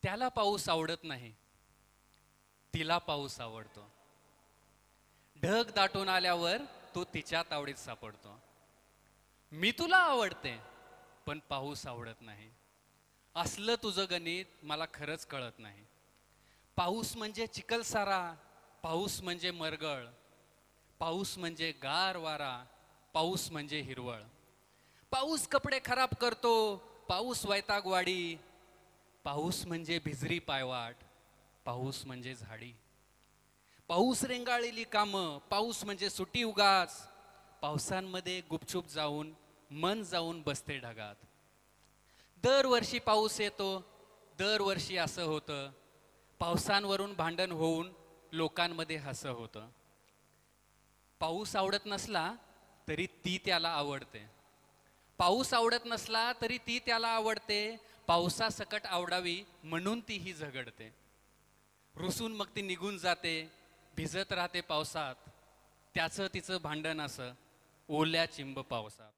त्याला पाऊस आवडत नाही, तिला पाऊस आवडतो. ढग दाटून आल्यावर तो तिच्या तावडीत सापडतो. मी तुला आवडते पण पाऊस आवडत नाही. असलं तुझं गणित मला खरंच कळत नाही. पाऊस म्हणजे चिखलसारा, पाऊस म्हणजे मरगळ, पाऊस म्हणजे गार वारा, पाऊस म्हणजे हिरवळ. पाऊस कपडे खराब करतो, पाऊस वैतागवाडी, पाऊस म्हणजे भिजरी पायवाट, पाऊस म्हणजे झाडी. पाऊस रेंगाळलेली कामं, पाऊस म्हणजे सुटी उगाच, पावसांमध्ये गुपचूप जाऊन मन जाऊन बसते ढगात. दरवर्षी पाऊस येतो, दरवर्षी असं होतं. पावसांवरून भांडण होऊन लोकांमध्ये हसं होतं. पाऊस आवडत नसला तरी ती त्याला आवडते. पाऊस आवडत नसला तरी ती त्याला आवडते. पावसासकट आवडावी म्हणून ती ही झगडते. रुसून मग ती निघून जाते, भिजत राहते पावसात. त्याचं तिचं भांडण असं ओल्या चिंब पावसात.